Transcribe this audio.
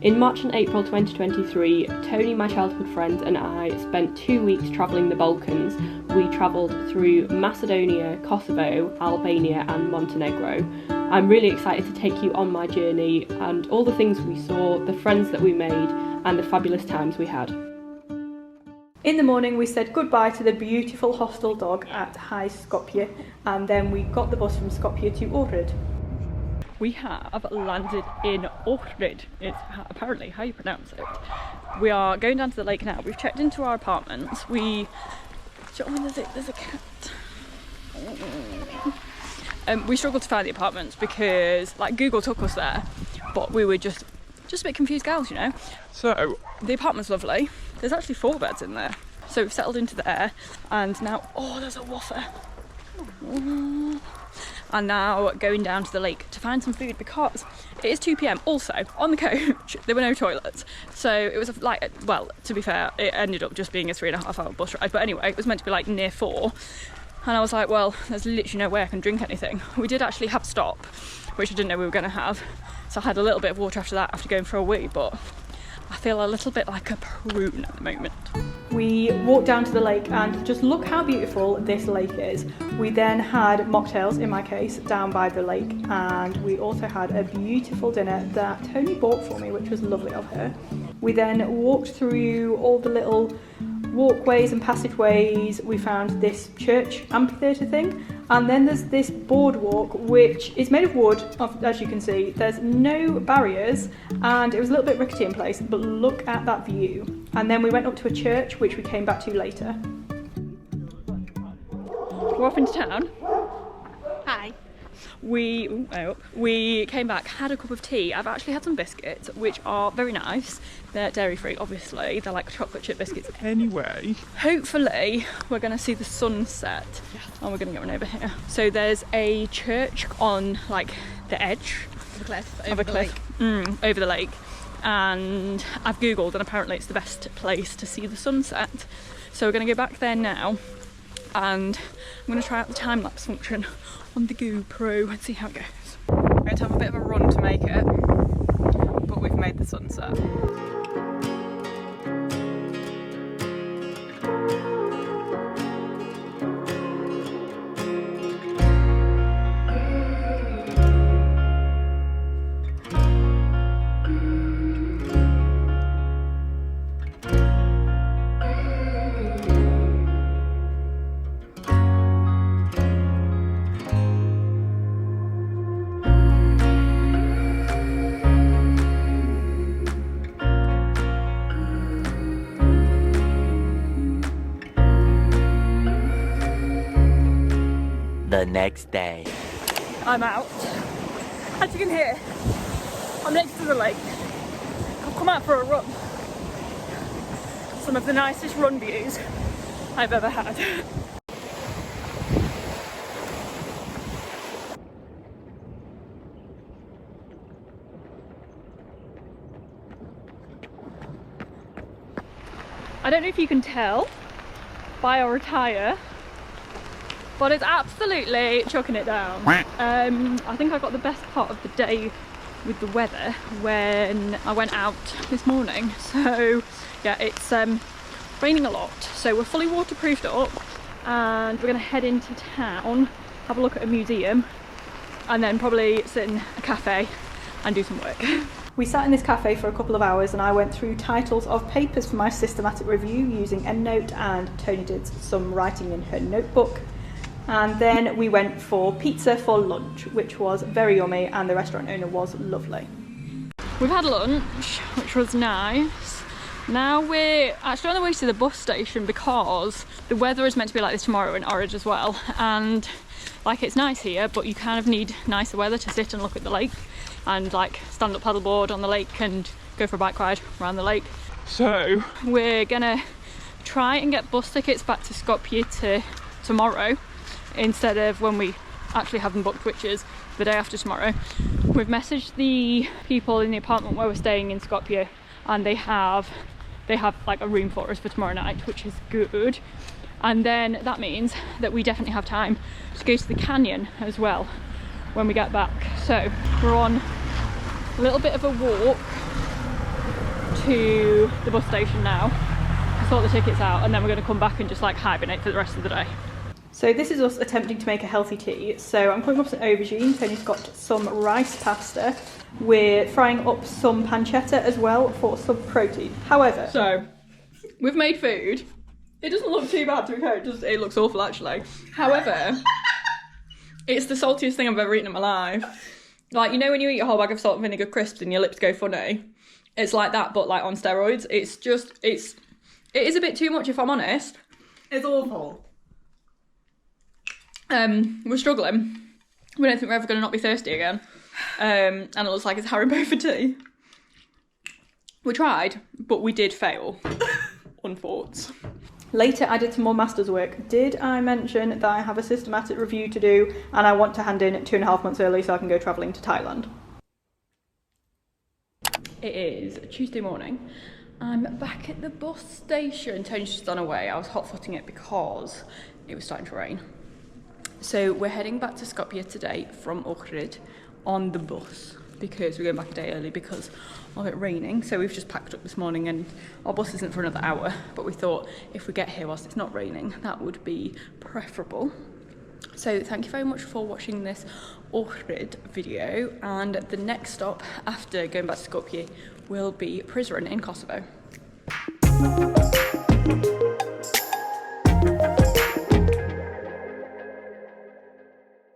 In March and April 2023, Tony, my childhood friend, and I spent 2 weeks travelling the Balkans. We travelled through Macedonia, Kosovo, Albania and Montenegro. I'm really excited to take you on my journey and all the things we saw, the friends that we made and the fabulous times we had. In the morning we said goodbye to the beautiful hostel dog at High Skopje, and then we got the bus from Skopje to Ohrid. We have landed in Ohrid, it's apparently how you pronounce it. We are going down to the lake now. We've checked into our apartments. There's a cat. We struggled to find the apartments because Google took us there, but we were just a bit confused girls, you know. So the apartment's lovely. There's actually 4 beds in there. So we've settled into there, and now, oh, there's a woofer. And now going down to the lake to find some food because it is 2 p.m. Also, on the coach, there were no toilets. So it was well, to be fair, it ended up just being a 3.5 hour bus ride. But anyway, it was meant to be near 4. And I was like, well, there's literally no way I can drink anything. We did actually have a stop, which I didn't know we were going to have. So I had a little bit of water after that, after going for a wee, but I feel a little bit like a prune at the moment. We walked down to the lake and just look how beautiful this lake is. We then had mocktails, in my case, down by the lake, and we also had a beautiful dinner that Tony bought for me, which was lovely of her. We then walked through all the little walkways and passageways. We found this church amphitheatre thing, and then there's this boardwalk which is made of wood, as you can see. There's no barriers and it was a little bit rickety in place, but look at that view. And then we went up to a church which we came back to later. We're off into town. Hi. We came back, had a cup of tea. I've actually had some biscuits, which are very nice. They're dairy free, obviously. They're like chocolate chip biscuits. Anyway, hopefully we're going to see the sunset. Yes. And we're going to go over here. So there's a church on the edge of a cliff over the lake. And I've googled, and apparently it's the best place to see the sunset. So we're going to go back there now, and I'm going to try out the time-lapse function on the GoPro and see how it goes. We're going to have a bit of a run to make it, but we've made the sunset. The next day. I'm out. As you can hear, I'm next to the lake. I've come out for a run. Some of the nicest run views I've ever had. I don't know if you can tell by our attire, but it's absolutely chucking it down. I think I got the best part of the day with the weather when I went out this morning. So yeah, it's raining a lot. So we're fully waterproofed up, and we're gonna head into town, have a look at a museum, and then probably sit in a cafe and do some work. We sat in this cafe for a couple of hours and I went through titles of papers for my systematic review using EndNote, and Tony did some writing in her notebook. And then we went for pizza for lunch, which was very yummy, and the restaurant owner was lovely. We've had lunch, which was nice. Now we're actually on the way to the bus station because the weather is meant to be like this tomorrow in Ohrid as well. And it's nice here, but you kind of need nicer weather to sit and look at the lake and stand up paddleboard on the lake and go for a bike ride around the lake. So we're gonna try and get bus tickets back to Skopje tomorrow, instead of when we actually have them booked, which is the day after tomorrow. We've messaged the people in the apartment where we're staying in Skopje, and they have a room for us for tomorrow night, which is good. And then that means that we definitely have time to go to the canyon as well when we get back. So we're on a little bit of a walk to the bus station now to sort the tickets out, and then we're going to come back and just like hibernate for the rest of the day. So this is us attempting to make a healthy tea. So I'm cooking up some aubergine. Tony's got some rice pasta. We're frying up some pancetta as well for some protein. However, so we've made food. It doesn't look too bad, to be fair. It looks awful actually. However, it's the saltiest thing I've ever eaten in my life. Like, you know when you eat a whole bag of salt and vinegar crisps and your lips go funny? It's like that, but like on steroids. It is a bit too much, if I'm honest. It's awful. We're struggling. We don't think we're ever going to not be thirsty again. And it looks like it's Haribo for tea. We tried, but we did fail. Unfortunately. Later, I did some more master's work. Did I mention that I have a systematic review to do and I want to hand in 2.5 months early so I can go travelling to Thailand? It is Tuesday morning. I'm back at the bus station. Tony's just on her way. I was hot-footing it because it was starting to rain. So we're heading back to Skopje today from Ohrid on the bus because we're going back a day early because of it raining. So we've just packed up this morning and our bus isn't for another hour, but we thought if we get here whilst it's not raining, that would be preferable. So thank you very much for watching this Ohrid video, and the next stop after going back to Skopje will be Prizren in Kosovo.